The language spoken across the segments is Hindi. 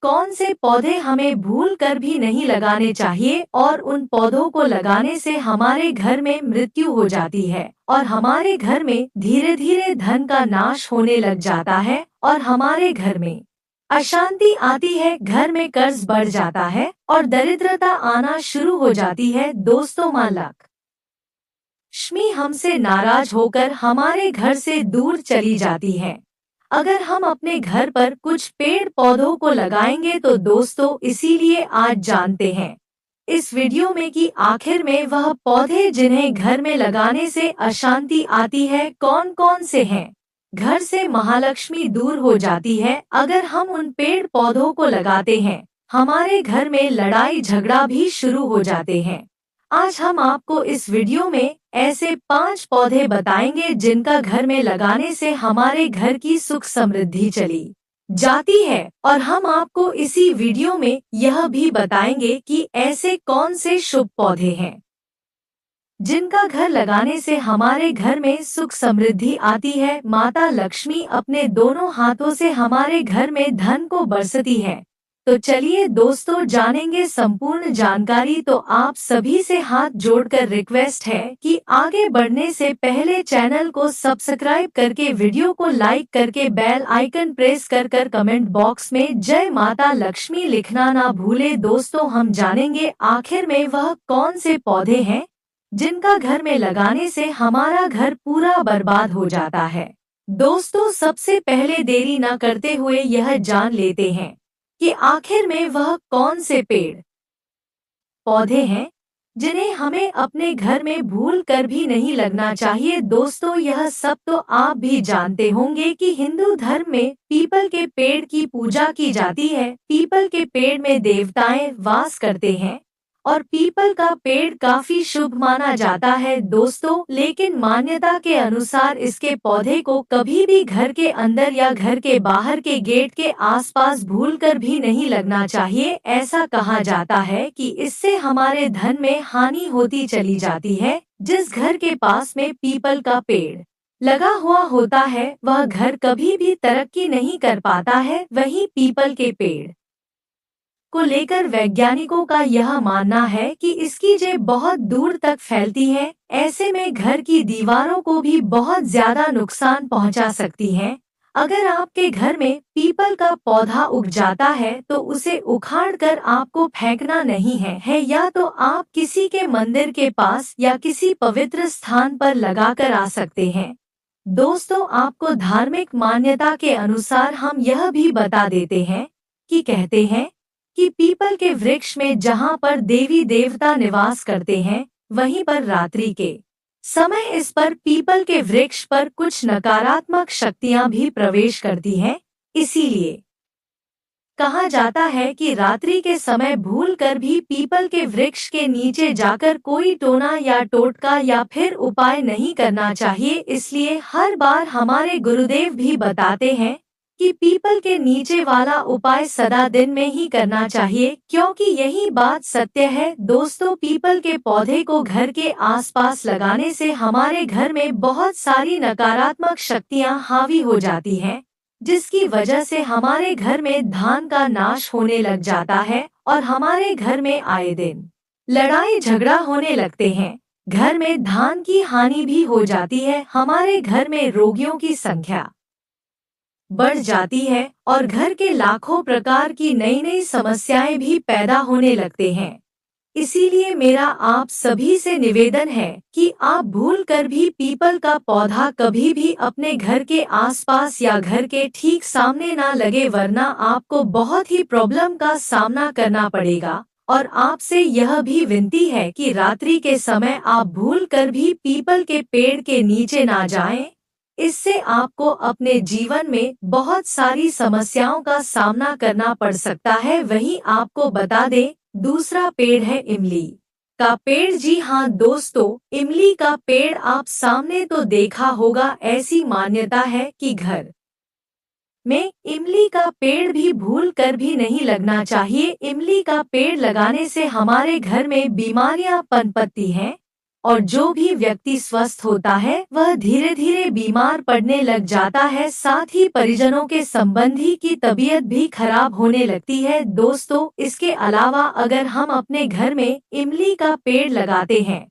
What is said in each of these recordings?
कौन से पौधे हमें भूल कर भी नहीं लगाने चाहिए और उन पौधों को लगाने से हमारे घर में मृत्यु हो जाती है और हमारे घर में धीरे धीरे धन का नाश होने लग जाता है और हमारे घर में अशांति आती है, घर में कर्ज बढ़ जाता है और दरिद्रता आना शुरू हो जाती है। दोस्तों, माँ लक्ष्मी हमसे नाराज होकर हमारे घर से दूर चली जाती है। अगर हम अपने घर पर कुछ पेड़ पौधों को लगाएंगे तो दोस्तों, इसीलिए आज जानते हैं इस वीडियो में कि आखिर में वह पौधे जिन्हें घर में लगाने से अशांति आती है कौन कौन से हैं। घर से महालक्ष्मी दूर हो जाती है अगर हम उन पेड़ पौधों को लगाते हैं। हमारे घर में लड़ाई झगड़ा भी शुरू हो जाते हैं। आज हम आपको इस वीडियो में ऐसे 5 पौधे बताएंगे जिनका घर में लगाने से हमारे घर की सुख समृद्धि चली जाती है और हम आपको इसी वीडियो में यह भी बताएंगे कि ऐसे कौन से शुभ पौधे हैं जिनका घर लगाने से हमारे घर में सुख समृद्धि आती है। माता लक्ष्मी अपने दोनों हाथों से हमारे घर में धन को बरसती है। तो चलिए दोस्तों, जानेंगे संपूर्ण जानकारी। तो आप सभी से हाथ जोड़कर रिक्वेस्ट है कि आगे बढ़ने से पहले चैनल को सब्सक्राइब करके वीडियो को लाइक करके बेल आइकन प्रेस कर कमेंट बॉक्स में जय माता लक्ष्मी लिखना ना भूले। दोस्तों, हम जानेंगे आखिर में वह कौन से पौधे हैं जिनका घर में लगाने से हमारा घर पूरा बर्बाद हो जाता है। दोस्तों, सबसे पहले देरी न करते हुए यह जान लेते हैं कि आखिर में वह कौन से पेड़ पौधे हैं जिन्हें हमें अपने घर में भूल कर भी नहीं लगना चाहिए। दोस्तों, यह सब तो आप भी जानते होंगे कि हिंदू धर्म में पीपल के पेड़ की पूजा की जाती है। पीपल के पेड़ में देवताएं वास करते हैं और पीपल का पेड़ काफी शुभ माना जाता है। दोस्तों, लेकिन मान्यता के अनुसार इसके पौधे को कभी भी घर के अंदर या घर के बाहर के गेट के आसपास भूलकर भी नहीं लगना चाहिए। ऐसा कहा जाता है कि इससे हमारे धन में हानि होती चली जाती है। जिस घर के पास में पीपल का पेड़ लगा हुआ होता है वह घर कभी भी तरक्की नहीं कर पाता है। वहीं पीपल के पेड़ को लेकर वैज्ञानिकों का यह मानना है कि इसकी जड़ बहुत दूर तक फैलती है। ऐसे में घर की दीवारों को भी बहुत ज्यादा नुकसान पहुंचा सकती है। अगर आपके घर में पीपल का पौधा उग जाता है तो उसे उखाड़कर आपको फेंकना नहीं है या तो आप किसी के मंदिर के पास या किसी पवित्र स्थान पर लगाकर आ सकते हैं। दोस्तों, आपको धार्मिक मान्यता के अनुसार हम यह भी बता देते हैं कि कहते हैं कि पीपल के वृक्ष में जहाँ पर देवी देवता निवास करते हैं वहीं पर रात्रि के समय इस पर पीपल के वृक्ष पर कुछ नकारात्मक शक्तियां भी प्रवेश करती हैं। इसीलिए कहा जाता है कि रात्रि के समय भूलकर भी पीपल के वृक्ष के नीचे जाकर कोई टोना या टोटका या फिर उपाय नहीं करना चाहिए। इसलिए हर बार हमारे गुरुदेव भी बताते हैं कि पीपल के नीचे वाला उपाय सदा दिन में ही करना चाहिए, क्योंकि यही बात सत्य है। दोस्तों, पीपल के पौधे को घर के आसपास लगाने से हमारे घर में बहुत सारी नकारात्मक शक्तियां हावी हो जाती हैं, जिसकी वजह से हमारे घर में धन का नाश होने लग जाता है और हमारे घर में आए दिन लड़ाई झगड़ा होने लगते हैं। घर में धन की हानि भी हो जाती है। हमारे घर में रोगियों की संख्या बढ़ जाती है और घर के लाखों प्रकार की नई नई समस्याएं भी पैदा होने लगते हैं। इसीलिए मेरा आप सभी से निवेदन है कि आप भूलकर भी पीपल का पौधा कभी भी अपने घर के आसपास या घर के ठीक सामने ना लगे, वरना आपको बहुत ही प्रॉब्लम का सामना करना पड़ेगा। और आपसे यह भी विनती है कि रात्रि के समय आप भूलकर भी पीपल के पेड़ के नीचे ना जाएं। इससे आपको अपने जीवन में बहुत सारी समस्याओं का सामना करना पड़ सकता है। वहीं आपको बता दें, दूसरा पेड़ है इमली का पेड़। जी हाँ दोस्तों, इमली का पेड़ आप सामने तो देखा होगा। ऐसी मान्यता है कि घर में इमली का पेड़ भी भूल कर भी नहीं लगना चाहिए। इमली का पेड़ लगाने से हमारे घर में बीमारियां पनपती हैं। और जो भी व्यक्ति स्वस्थ होता है वह धीरे धीरे बीमार पड़ने लग जाता है, साथ ही परिजनों के संबंधी की तबीयत भी खराब होने लगती है। दोस्तों, इसके अलावा अगर हम अपने घर में इमली का पेड़ लगाते हैं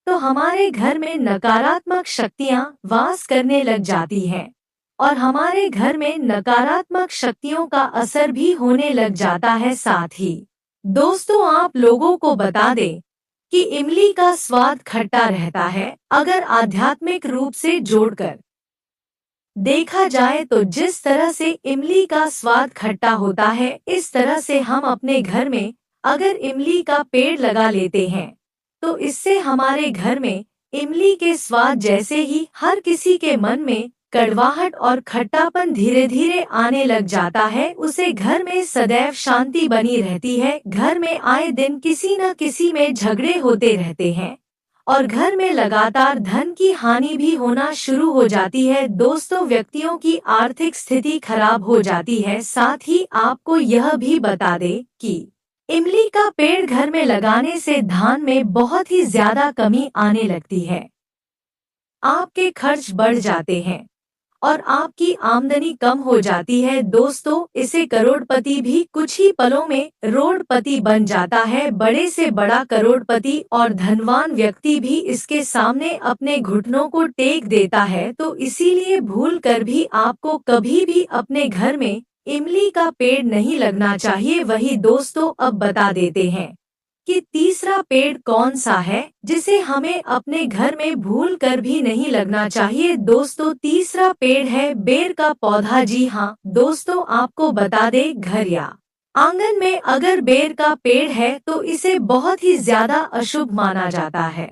तो हमारे घर में नकारात्मक शक्तियां वास करने लग जाती हैं और हमारे घर में नकारात्मक शक्तियों का असर भी होने लग जाता है। साथ ही दोस्तों, आप लोगों को बता दें कि इमली का स्वाद खट्टा रहता है। अगर आध्यात्मिक रूप से जोड़कर देखा जाए तो जिस तरह से इमली का स्वाद खट्टा होता है, इस तरह से हम अपने घर में अगर इमली का पेड़ लगा लेते हैं तो इससे हमारे घर में इमली के स्वाद जैसे ही हर किसी के मन में कड़वाहट और खट्टापन धीरे धीरे आने लग जाता है, उसे घर में सदैव शांति बनी रहती है। घर में आए दिन किसी न किसी में झगड़े होते रहते हैं और घर में लगातार धन की हानि भी होना शुरू हो जाती है। दोस्तों, व्यक्तियों की आर्थिक स्थिति खराब हो जाती है। साथ ही आपको यह भी बता दें कि इमली का पेड़ घर में लगाने से धन में बहुत ही ज्यादा कमी आने लगती है, आपके खर्च बढ़ जाते हैं और आपकी आमदनी कम हो जाती है। दोस्तों, इसे करोड़पति भी कुछ ही पलों में रोडपति बन जाता है। बड़े से बड़ा करोड़पति और धनवान व्यक्ति भी इसके सामने अपने घुटनों को टेक देता है। तो इसीलिए भूल कर भी आपको कभी भी अपने घर में इमली का पेड़ नहीं लगना चाहिए। वही दोस्तों, अब बता देते हैं कि तीसरा पेड़ कौन सा है जिसे हमें अपने घर में भूल कर भी नहीं लगना चाहिए। दोस्तों, तीसरा पेड़ है बेर का पौधा। जी हाँ दोस्तों, आपको बता दे, घर या आंगन में अगर बेर का पेड़ है तो इसे बहुत ही ज्यादा अशुभ माना जाता है।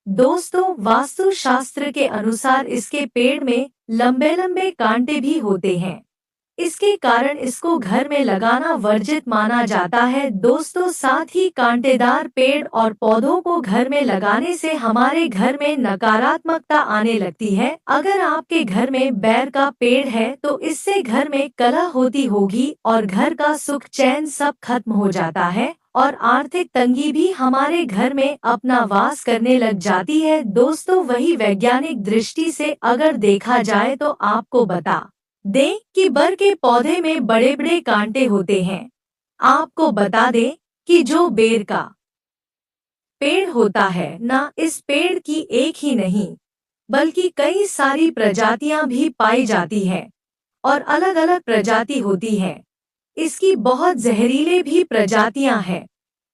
दोस्तों, वास्तु शास्त्र के अनुसार इसके पेड़ में लंबे लंबे कांटे भी होते हैं, इसके कारण इसको घर में लगाना वर्जित माना जाता है। दोस्तों, साथ ही कांटेदार पेड़ और पौधों को घर में लगाने से हमारे घर में नकारात्मकता आने लगती है। अगर आपके घर में बैर का पेड़ है तो इससे घर में कलह होती होगी और घर का सुख चैन सब खत्म हो जाता है और आर्थिक तंगी भी हमारे घर में अपना वास करने लग जाती है। दोस्तों, वही वैज्ञानिक दृष्टि से अगर देखा जाए तो आपको बता दें कि बर के पौधे में बड़े बड़े कांटे होते हैं। आपको बता दें कि जो बेर का पेड़ होता है ना, इस पेड़ की एक ही नहीं बल्कि कई सारी प्रजातियां भी पाई जाती हैं और अलग अलग प्रजाति होती है। इसकी बहुत जहरीले भी प्रजातियां हैं।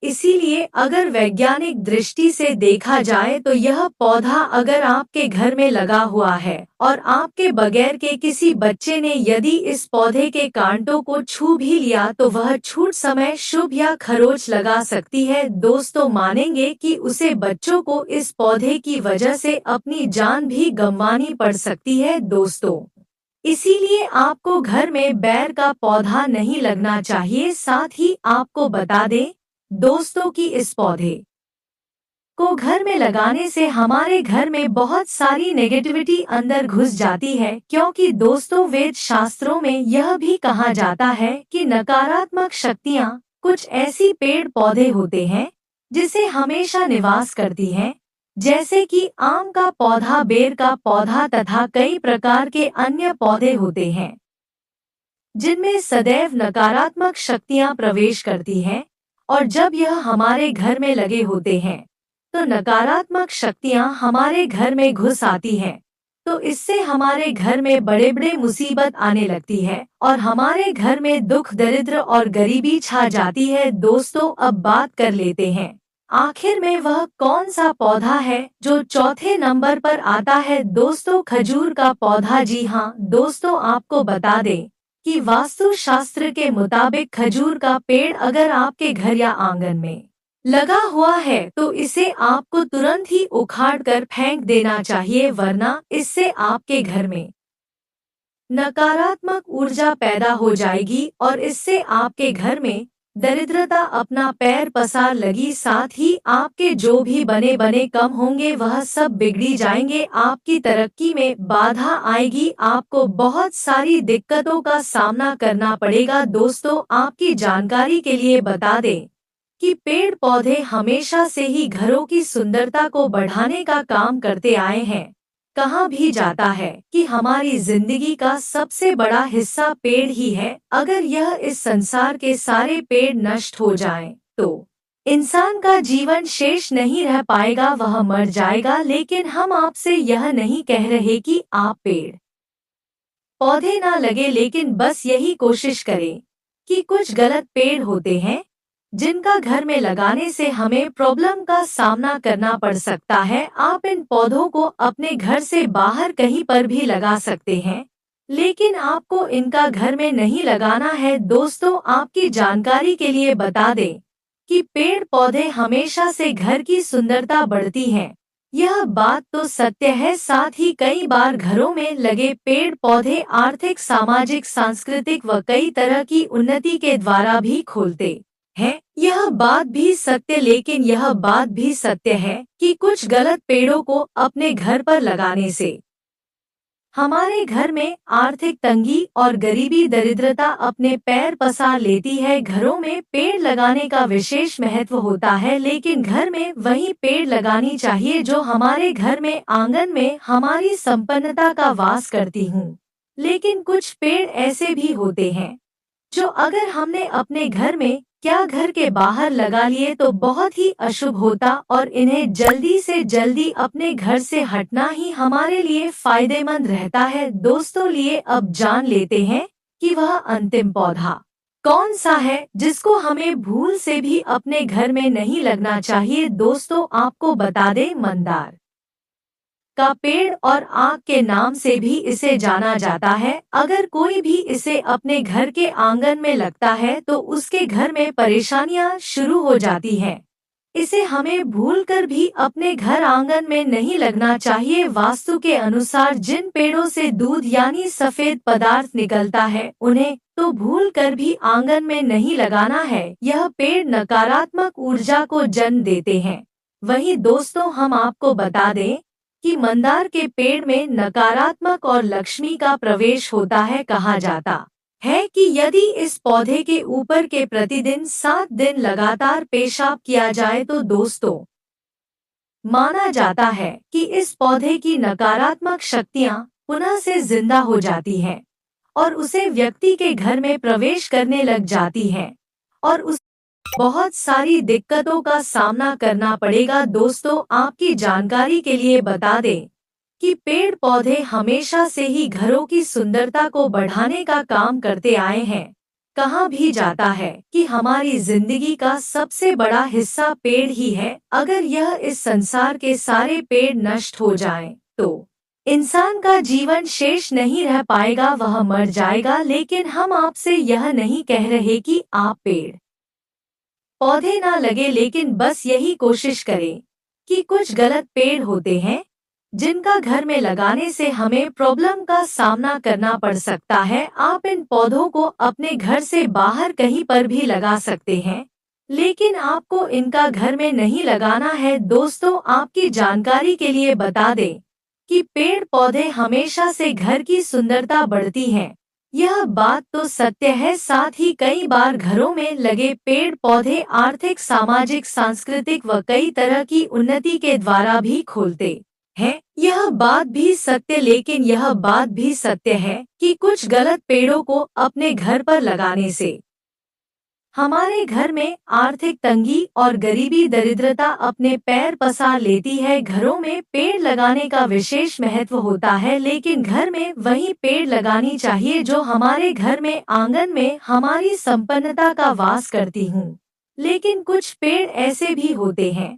इसीलिए अगर वैज्ञानिक दृष्टि से देखा जाए तो यह पौधा अगर आपके घर में लगा हुआ है और आपके बगैर के किसी बच्चे ने यदि इस पौधे के कांटों को छू भी लिया तो वह छूट समय शुभ या खरोच लगा सकती है। दोस्तों, मानेंगे कि उसे बच्चों को इस पौधे की वजह से अपनी जान भी गंवानी पड़ सकती है। दोस्तों, इसीलिए आपको घर में बैर का पौधा नहीं लगना चाहिए। साथ ही आपको बता दें दोस्तों कि इस पौधे को घर में लगाने से हमारे घर में बहुत सारी नेगेटिविटी अंदर घुस जाती है, क्योंकि दोस्तों वेद शास्त्रों में यह भी कहा जाता है कि नकारात्मक शक्तियाँ कुछ ऐसी पेड़ पौधे होते हैं जिसे हमेशा निवास करती हैं, जैसे कि आम का पौधा, बेर का पौधा तथा कई प्रकार के अन्य पौधे होते हैं जिनमें सदैव नकारात्मक शक्तियां प्रवेश करती हैं और जब यह हमारे घर में लगे होते हैं तो नकारात्मक शक्तियां हमारे घर में घुस आती हैं, तो इससे हमारे घर में बड़े बड़े मुसीबत आने लगती है और हमारे घर में दुख, दरिद्र और गरीबी छा जाती है। दोस्तों, अब बात कर लेते हैं आखिर में वह कौन सा पौधा है जो चौथे नंबर पर आता है। दोस्तों, खजूर का पौधा। जी हाँ दोस्तों, आपको बता दें कि वास्तु शास्त्र के मुताबिक खजूर का पेड़ अगर आपके घर या आंगन में लगा हुआ है तो इसे आपको तुरंत ही उखाड़ कर फेंक देना चाहिए, वरना इससे आपके घर में नकारात्मक ऊर्जा पैदा हो जाएगी और इससे आपके घर में दरिद्रता अपना पैर पसार लगी। साथ ही आपके जो भी बने बने कम होंगे वह सब बिगड़ी जाएंगे, आपकी तरक्की में बाधा आएगी, आपको बहुत सारी दिक्कतों का सामना करना पड़ेगा। दोस्तों, आपकी जानकारी के लिए बता दें कि पेड़ पौधे हमेशा से ही घरों की सुंदरता को बढ़ाने का काम करते आए हैं। कहा भी जाता है कि हमारी जिंदगी का सबसे बड़ा हिस्सा पेड़ ही है। अगर यह इस संसार के सारे पेड़ नष्ट हो जाएं, तो इंसान का जीवन शेष नहीं रह पाएगा, वह मर जाएगा। लेकिन हम आपसे यह नहीं कह रहे कि आप पेड़ पौधे ना लगे, लेकिन बस यही कोशिश करें कि कुछ गलत पेड़ होते हैं जिनका घर में लगाने से हमें प्रॉब्लम का सामना करना पड़ सकता है। आप इन पौधों को अपने घर से बाहर कहीं पर भी लगा सकते हैं, लेकिन आपको इनका घर में नहीं लगाना है। दोस्तों, आपकी जानकारी के लिए बता दें कि पेड़ पौधे हमेशा से घर की सुंदरता बढ़ती हैं। यह बात तो सत्य है, साथ ही कई बार घरों में लगे पेड़ पौधे आर्थिक, सामाजिक, सांस्कृतिक व कई तरह की उन्नति के द्वारा भी खोलते हैं। यह बात भी सत्य लेकिन यह बात भी सत्य है कि कुछ गलत पेड़ों को अपने घर पर लगाने से हमारे घर में आर्थिक तंगी और गरीबी, दरिद्रता अपने पैर पसार लेती है। घरों में पेड़ लगाने का विशेष महत्व होता है, लेकिन घर में वही पेड़ लगानी चाहिए जो हमारे घर में आंगन में हमारी संपन्नता का वास करती हूँ। लेकिन कुछ पेड़ ऐसे भी होते हैं जो अगर हमने अपने घर में क्या घर के बाहर लगा लिए तो बहुत ही अशुभ होता, और इन्हें जल्दी से जल्दी अपने घर से हटना ही हमारे लिए फायदेमंद रहता है। दोस्तों, लिए अब जान लेते हैं कि वह अंतिम पौधा कौन सा है जिसको हमें भूल से भी अपने घर में नहीं लगना चाहिए। दोस्तों, आपको बता दें, मंदार का पेड़ और आग के नाम से भी इसे जाना जाता है। अगर कोई भी इसे अपने घर के आंगन में लगता है तो उसके घर में परेशानियां शुरू हो जाती हैं। इसे हमें भूलकर भी अपने घर आंगन में नहीं लगना चाहिए। वास्तु के अनुसार जिन पेड़ों से दूध यानी सफेद पदार्थ निकलता है उन्हें तो भूलकर भी आंगन में नहीं लगाना है। यह पेड़ नकारात्मक ऊर्जा को जन्म देते हैं। वहीं दोस्तों, हम आपको बता दें कि मंदार के पेड़ में नकारात्मक और लक्ष्मी का प्रवेश होता है। कहा जाता है कि यदि इस पौधे के ऊपर के प्रतिदिन 7 दिन लगातार पेशाब किया जाए तो दोस्तों, माना जाता है कि इस पौधे की नकारात्मक शक्तियां पुनः से जिंदा हो जाती हैं और उसे व्यक्ति के घर में प्रवेश करने लग जाती हैं और उस बहुत सारी दिक्कतों का सामना करना पड़ेगा। दोस्तों, आपकी जानकारी के लिए बता दें कि पेड़ पौधे हमेशा से ही घरों की सुंदरता को बढ़ाने का काम करते आए हैं। कहा भी जाता है कि हमारी जिंदगी का सबसे बड़ा हिस्सा पेड़ ही है। अगर यह इस संसार के सारे पेड़ नष्ट हो जाएं, तो इंसान का जीवन शेष नहीं रह पाएगा, वह मर जाएगा। लेकिन हम आपसे यह नहीं कह रहे कि आप पेड़ पौधे ना लगे, लेकिन बस यही कोशिश करें कि कुछ गलत पेड़ होते हैं जिनका घर में लगाने से हमें प्रॉब्लम का सामना करना पड़ सकता है। आप इन पौधों को अपने घर से बाहर कहीं पर भी लगा सकते हैं, लेकिन आपको इनका घर में नहीं लगाना है। दोस्तों, आपकी जानकारी के लिए बता दें कि पेड़ पौधे हमेशा से घर की सुंदरता बढ़ती हैं। यह बात तो सत्य है, साथ ही कई बार घरों में लगे पेड़ पौधे आर्थिक, सामाजिक, सांस्कृतिक व कई तरह की उन्नति के द्वारा भी खोलते हैं। यह बात भी सत्य लेकिन यह बात भी सत्य है कि कुछ गलत पेड़ों को अपने घर पर लगाने से हमारे घर में आर्थिक तंगी और गरीबी, दरिद्रता अपने पैर पसार लेती है। घरों में पेड़ लगाने का विशेष महत्व होता है, लेकिन घर में वही पेड़ लगानी चाहिए जो हमारे घर में आंगन में हमारी संपन्नता का वास करती हूँ। लेकिन कुछ पेड़ ऐसे भी होते हैं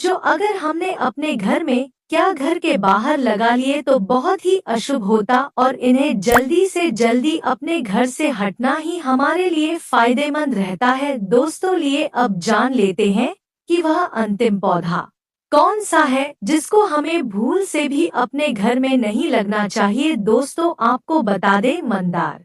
जो अगर हमने अपने घर में क्या घर के बाहर लगा लिए तो बहुत ही अशुभ होता, और इन्हें जल्दी से जल्दी अपने घर से हटना ही हमारे लिए फायदेमंद रहता है। दोस्तों, लिए अब जान लेते हैं कि वह अंतिम पौधा कौन सा है जिसको हमें भूल से भी अपने घर में नहीं लगना चाहिए। दोस्तों, आपको बता दें, मंदार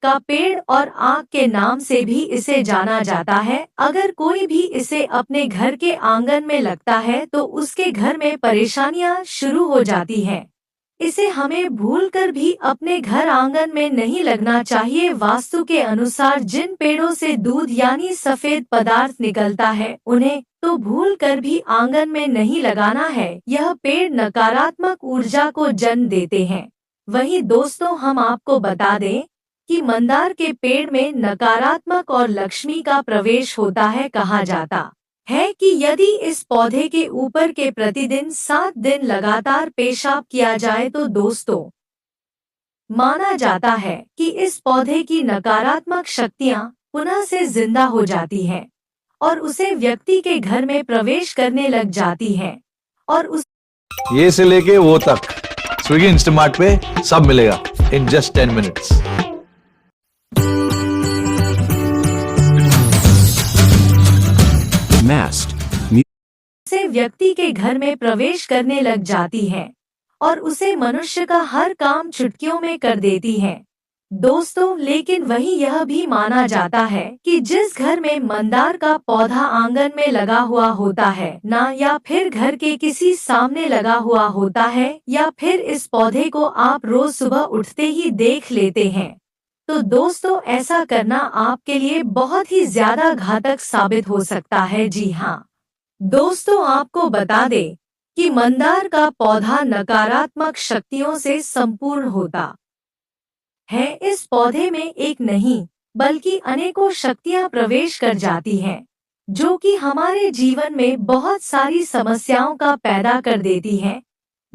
का पेड़ और आग के नाम से भी इसे जाना जाता है। अगर कोई भी इसे अपने घर के आंगन में लगता है तो उसके घर में परेशानियां शुरू हो जाती हैं। इसे हमें भूलकर भी अपने घर आंगन में नहीं लगना चाहिए। वास्तु के अनुसार जिन पेड़ों से दूध यानी सफेद पदार्थ निकलता है उन्हें तो भूलकर भी आंगन में नहीं लगाना है। यह पेड़ नकारात्मक ऊर्जा को जन्म देते हैं। वहीं दोस्तों हम आपको बता दें कि मंदार के पेड़ में नकारात्मक और लक्ष्मी का प्रवेश होता है। कहा जाता है कि यदि इस पौधे के ऊपर के प्रतिदिन 7 दिन लगातार पेशाब किया जाए तो दोस्तों माना जाता है कि इस पौधे की नकारात्मक शक्तियां पुनः से जिंदा हो जाती हैं और उसे व्यक्ति के घर में प्रवेश करने लग जाती हैं और उस ये से लेके वो तक स्विगी इंस्टामार्ट पे सब मिलेगा इन जस्ट 10 मिनट्स। Mast. से व्यक्ति के घर में प्रवेश करने लग जाती हैं और उसे मनुष्य का हर काम चुटकियों में कर देती हैं। दोस्तों लेकिन वहीं यह भी माना जाता है कि जिस घर में मंदार का पौधा आंगन में लगा हुआ होता है ना या फिर घर के किसी सामने लगा हुआ होता है या फिर इस पौधे को आप रोज सुबह उठते ही देख लेते हैं तो दोस्तों ऐसा करना आपके लिए बहुत ही ज्यादा घातक साबित हो सकता है। जी हाँ दोस्तों आपको बता दें कि मंदार का पौधा नकारात्मक शक्तियों से संपूर्ण होता है। इस पौधे में एक नहीं बल्कि अनेकों शक्तियां प्रवेश कर जाती हैं जो कि हमारे जीवन में बहुत सारी समस्याओं का पैदा कर देती हैं।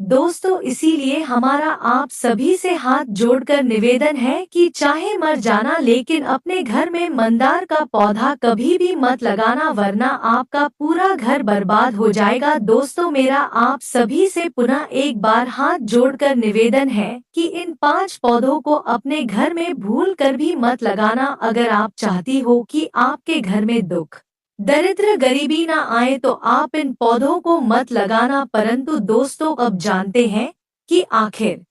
दोस्तों इसीलिए हमारा आप सभी से हाथ जोड़कर निवेदन है कि चाहे मर जाना लेकिन अपने घर में मंदार का पौधा कभी भी मत लगाना वरना आपका पूरा घर बर्बाद हो जाएगा। दोस्तों मेरा आप सभी से पुनः एक बार हाथ जोड़कर निवेदन है कि इन 5 पौधों को अपने घर में भूल कर भी मत लगाना। अगर आप चाहती हो कि आपके घर में दुख दरिद्र गरीबी ना आए तो आप इन पौधों को मत लगाना। परंतु दोस्तों अब जानते हैं कि आखिर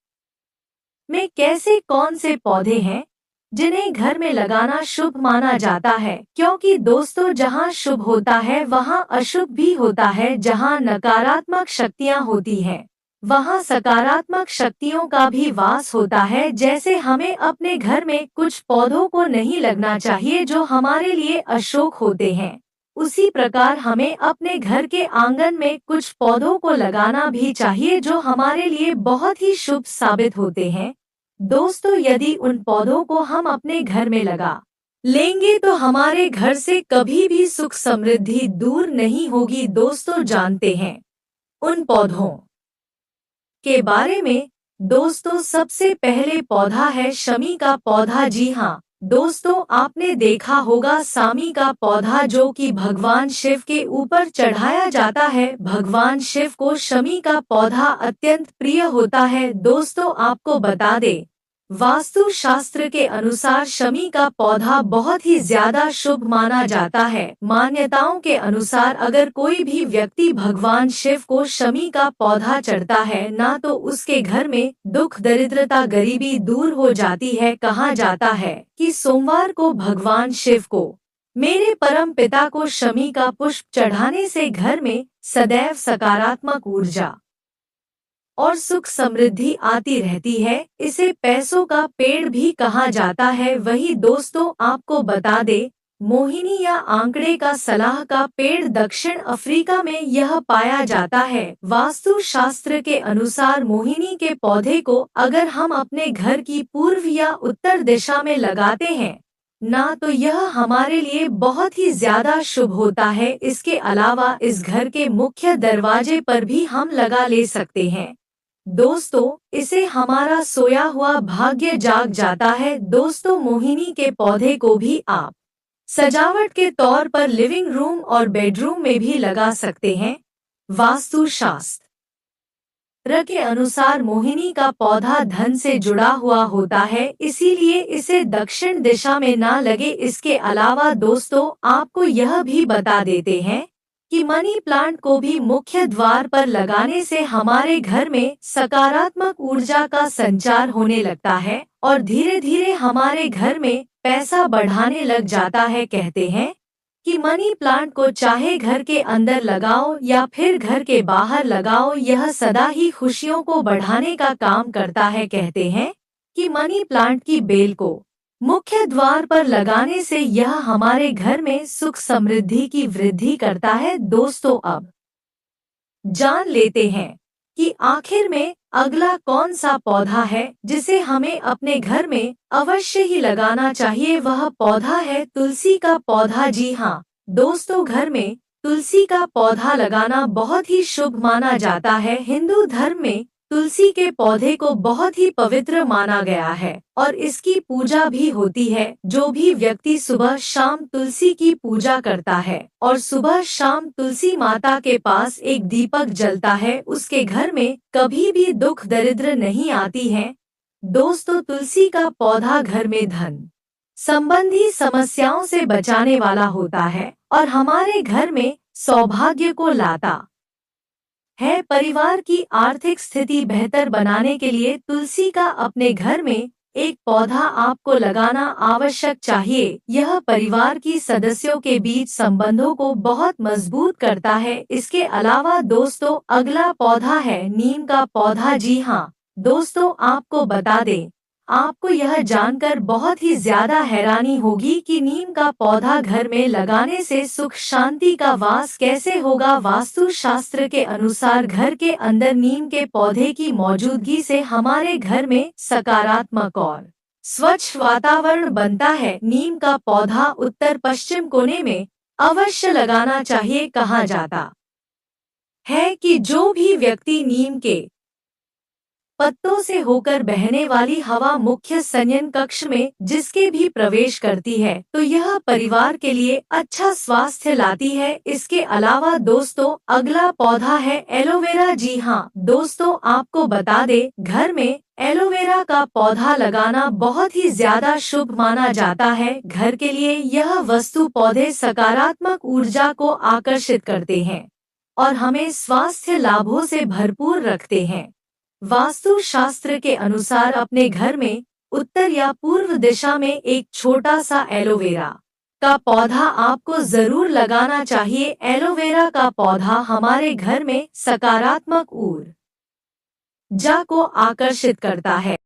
में कैसे कौन से पौधे हैं जिन्हें घर में लगाना शुभ माना जाता है, क्योंकि दोस्तों जहां शुभ होता है वहां अशुभ भी होता है। जहां नकारात्मक शक्तियां होती हैं वहां सकारात्मक शक्तियों का भी वास होता है। जैसे हमें अपने घर में कुछ पौधों को नहीं लगना चाहिए जो हमारे लिए अशुभ होते हैं, उसी प्रकार हमें अपने घर के आंगन में कुछ पौधों को लगाना भी चाहिए जो हमारे लिए बहुत ही शुभ साबित होते हैं। दोस्तों यदि उन पौधों को हम अपने घर में लगा लेंगे तो हमारे घर से कभी भी सुख समृद्धि दूर नहीं होगी। दोस्तों जानते हैं उन पौधों के बारे में। दोस्तों सबसे पहले पौधा है शमी का पौधा। जी हाँ दोस्तों आपने देखा होगा सामी का पौधा जो कि भगवान शिव के ऊपर चढ़ाया जाता है। भगवान शिव को शमी का पौधा अत्यंत प्रिय होता है। दोस्तों आपको बता दें वास्तु शास्त्र के अनुसार शमी का पौधा बहुत ही ज्यादा शुभ माना जाता है। मान्यताओं के अनुसार अगर कोई भी व्यक्ति भगवान शिव को शमी का पौधा चढ़ता है ना तो उसके घर में दुख दरिद्रता गरीबी दूर हो जाती है। कहा जाता है कि सोमवार को भगवान शिव को मेरे परम पिता को शमी का पुष्प चढ़ाने से घर में सदैव सकारात्मक ऊर्जा और सुख समृद्धि आती रहती है। इसे पैसों का पेड़ भी कहा जाता है। वही दोस्तों आपको बता दे मोहिनी या आंकड़े का सलाह का पेड़ दक्षिण अफ्रीका में यह पाया जाता है। वास्तु शास्त्र के अनुसार मोहिनी के पौधे को अगर हम अपने घर की पूर्व या उत्तर दिशा में लगाते हैं ना तो यह हमारे लिए बहुत ही ज्यादा शुभ होता है। इसके अलावा इस घर के मुख्य दरवाजे पर भी हम लगा ले सकते हैं। दोस्तों इसे हमारा सोया हुआ भाग्य जाग जाता है। दोस्तों मोहिनी के पौधे को भी आप सजावट के तौर पर लिविंग रूम और बेडरूम में भी लगा सकते हैं। वास्तु शास्त्र के अनुसार मोहिनी का पौधा धन से जुड़ा हुआ होता है, इसीलिए इसे दक्षिण दिशा में ना लगे। इसके अलावा दोस्तों आपको यह भी बता देते हैं कि मनी प्लांट को भी मुख्य द्वार पर लगाने से हमारे घर में सकारात्मक ऊर्जा का संचार होने लगता है और धीरे धीरे हमारे घर में पैसा बढ़ाने लग जाता है। कहते हैं कि मनी प्लांट को चाहे घर के अंदर लगाओ या फिर घर के बाहर लगाओ, यह सदा ही खुशियों को बढ़ाने का काम करता है। कहते हैं कि मनी प्लांट की बेल को मुख्य द्वार पर लगाने से यह हमारे घर में सुख समृद्धि की वृद्धि करता है। दोस्तों, अब जान लेते हैं कि आखिर में अगला कौन सा पौधा है जिसे हमें अपने घर में अवश्य ही लगाना चाहिए। वह पौधा है तुलसी का पौधा। जी हाँ दोस्तों, घर में तुलसी का पौधा लगाना बहुत ही शुभ माना जाता है। हिंदू धर्म में तुलसी के पौधे को बहुत ही पवित्र माना गया है और इसकी पूजा भी होती है। जो भी व्यक्ति सुबह शाम तुलसी की पूजा करता है और सुबह शाम तुलसी माता के पास एक दीपक जलता है, उसके घर में कभी भी दुख दरिद्र नहीं आती है। दोस्तों, तुलसी का पौधा घर में धन संबंधी समस्याओं से बचाने वाला होता है और हमारे घर में सौभाग्य को लाता है। परिवार की आर्थिक स्थिति बेहतर बनाने के लिए तुलसी का अपने घर में एक पौधा आपको लगाना आवश्यक चाहिए। यह परिवार की सदस्यों के बीच संबंधों को बहुत मजबूत करता है। इसके अलावा दोस्तों, अगला पौधा है नीम का पौधा। जी हाँ दोस्तों, आपको बता दें, आपको यह जानकर बहुत ही ज्यादा हैरानी होगी कि नीम का पौधा घर में लगाने से सुख शांति का वास कैसे होगा। वास्तु शास्त्र के अनुसार घर के अंदर नीम के पौधे की मौजूदगी से हमारे घर में सकारात्मक और स्वच्छ वातावरण बनता है। नीम का पौधा उत्तर पश्चिम कोने में अवश्य लगाना चाहिए। कहा जाता है कि जो भी व्यक्ति नीम के पत्तों से होकर बहने वाली हवा मुख्य शयन कक्ष में जिसके भी प्रवेश करती है तो यह परिवार के लिए अच्छा स्वास्थ्य लाती है। इसके अलावा दोस्तों, अगला पौधा है एलोवेरा। जी हाँ दोस्तों, आपको बता दे, घर में एलोवेरा का पौधा लगाना बहुत ही ज्यादा शुभ माना जाता है। घर के लिए यह वस्तु पौधे सकारात्मक ऊर्जा को आकर्षित करते हैं और हमें स्वास्थ्य लाभों से भरपूर रखते हैं। वास्तु शास्त्र के अनुसार अपने घर में उत्तर या पूर्व दिशा में एक छोटा सा एलोवेरा का पौधा आपको जरूर लगाना चाहिए। एलोवेरा का पौधा हमारे घर में सकारात्मक ऊर्जा को आकर्षित करता है।